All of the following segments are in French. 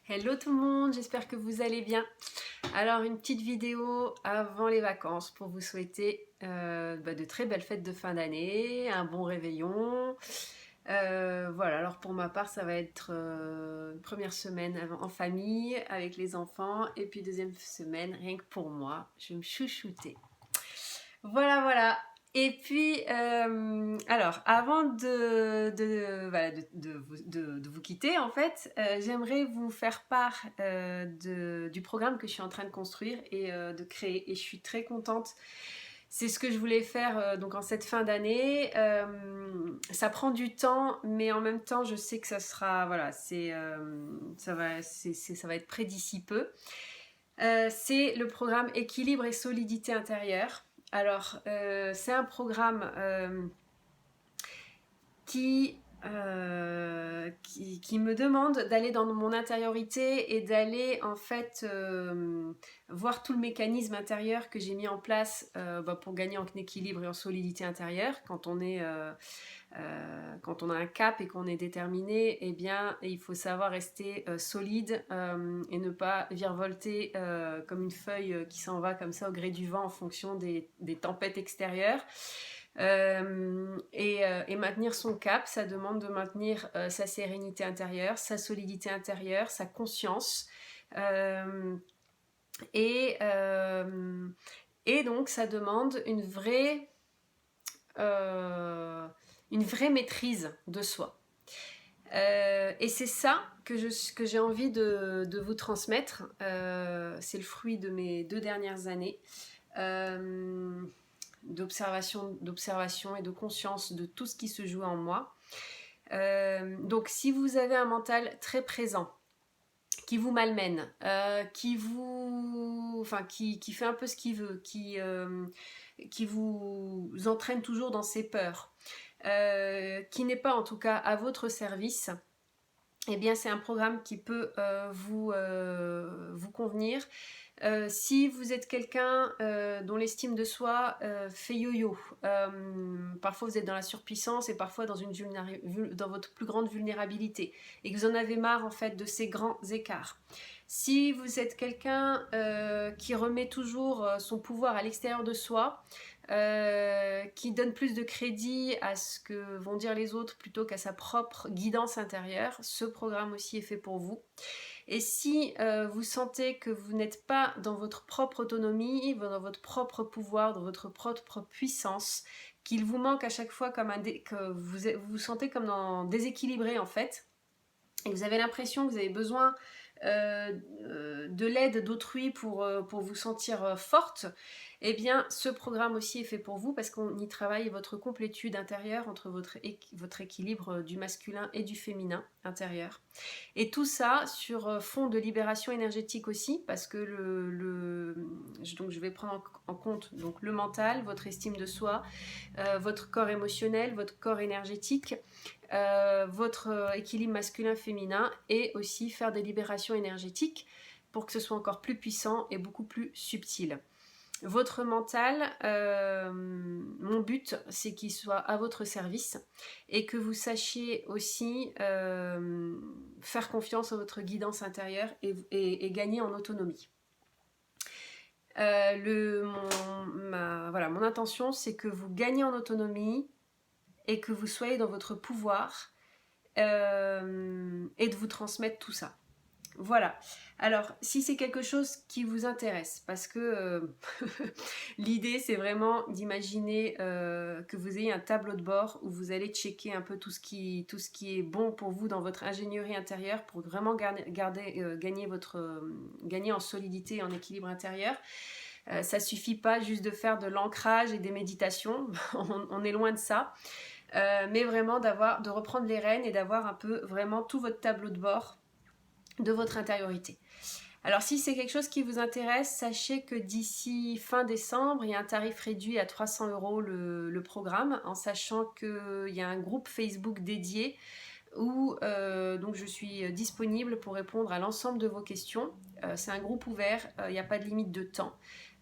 Hello tout le monde, j'espère que vous allez bien. Alors une petite vidéo avant les vacances pour vous souhaiter de très belles fêtes de fin d'année, un bon réveillon. Voilà, alors pour ma part ça va être première semaine en famille avec les enfants et puis deuxième semaine rien que pour moi, je vais me chouchouter. Voilà. Et puis, alors, avant de vous quitter, en fait, j'aimerais vous faire part du programme que je suis en train de construire et de créer. Et je suis très contente. C'est ce que je voulais faire donc en cette fin d'année. Ça prend du temps, mais en même temps, je sais que ça sera, voilà, ça va être prêt d'ici peu. C'est le programme Équilibre et Solidité Intérieure. Alors, c'est un programme qui me demande d'aller dans mon intériorité et d'aller en fait voir tout le mécanisme intérieur que j'ai mis en place pour gagner en équilibre et en solidité intérieure. Quand on a un cap et qu'on est déterminé, eh bien, il faut savoir rester solide et ne pas virevolter comme une feuille qui s'en va comme ça au gré du vent en fonction des tempêtes extérieures. Et maintenir son cap, ça demande de maintenir sa sérénité intérieure, sa solidité intérieure, sa conscience. Et, euh, et donc, ça demande une vraie maîtrise de soi. Et c'est ça que j'ai envie de vous transmettre. C'est le fruit de mes 2 dernières années d'observation et de conscience de tout ce qui se joue en moi. Donc si vous avez un mental très présent, qui vous malmène, qui fait un peu ce qu'il veut, qui vous entraîne toujours dans ses peurs, qui n'est pas en tout cas à votre service, eh bien c'est un programme qui peut vous convenir. Si vous êtes quelqu'un dont l'estime de soi fait yo-yo, parfois vous êtes dans la surpuissance et parfois dans votre plus grande vulnérabilité et que vous en avez marre en fait de ces grands écarts. Si vous êtes quelqu'un qui remet toujours son pouvoir à l'extérieur de soi, qui donne plus de crédit à ce que vont dire les autres plutôt qu'à sa propre guidance intérieure, ce programme aussi est fait pour vous. Et si vous sentez que vous n'êtes pas dans votre propre autonomie, dans votre propre pouvoir, dans votre propre puissance, qu'il vous manque à chaque fois que vous vous sentez comme déséquilibré en fait, et que vous avez l'impression que vous avez besoin de l'aide d'autrui pour vous sentir forte, eh bien ce programme aussi est fait pour vous parce qu'on y travaille votre complétude intérieure entre votre équilibre du masculin et du féminin intérieur. Et tout ça sur fond de libération énergétique aussi, parce que donc je vais prendre en compte donc le mental, votre estime de soi, votre corps émotionnel, votre corps énergétique, votre équilibre masculin-féminin et aussi faire des libérations énergétiques pour que ce soit encore plus puissant et beaucoup plus subtil. Votre mental, mon but, c'est qu'il soit à votre service et que vous sachiez aussi faire confiance en votre guidance intérieure et gagner en autonomie. Mon intention, c'est que vous gagnez en autonomie et que vous soyez dans votre pouvoir et de vous transmettre tout ça. Voilà. Alors, si c'est quelque chose qui vous intéresse, parce que l'idée, c'est vraiment d'imaginer que vous ayez un tableau de bord où vous allez checker un peu tout ce qui est bon pour vous dans votre ingénierie intérieure pour vraiment gagner en solidité et en équilibre intérieur. Ça suffit pas juste de faire de l'ancrage et des méditations, on est loin de ça. Mais vraiment de reprendre les rênes et d'avoir un peu vraiment tout votre tableau de bord de votre intériorité. Alors si c'est quelque chose qui vous intéresse, sachez que d'ici fin décembre, il y a un tarif réduit à 300 € le programme, en sachant qu'il y a un groupe Facebook dédié où donc je suis disponible pour répondre à l'ensemble de vos questions. C'est un groupe ouvert, il n'y a pas de limite de temps.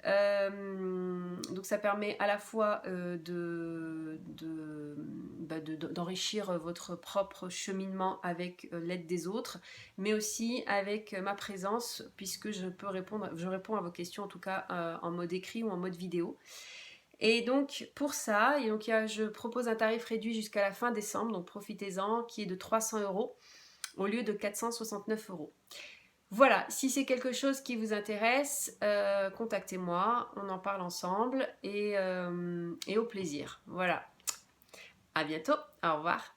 Donc ça permet à la fois d'enrichir votre propre cheminement avec l'aide des autres, mais aussi avec ma présence, puisque je réponds à vos questions en tout cas en mode écrit ou en mode vidéo. Et donc pour ça, je propose un tarif réduit jusqu'à la fin décembre, donc profitez-en, qui est de 300 € au lieu de 469 €. Voilà, si c'est quelque chose qui vous intéresse, contactez-moi, on en parle ensemble et au plaisir. Voilà, à bientôt, au revoir.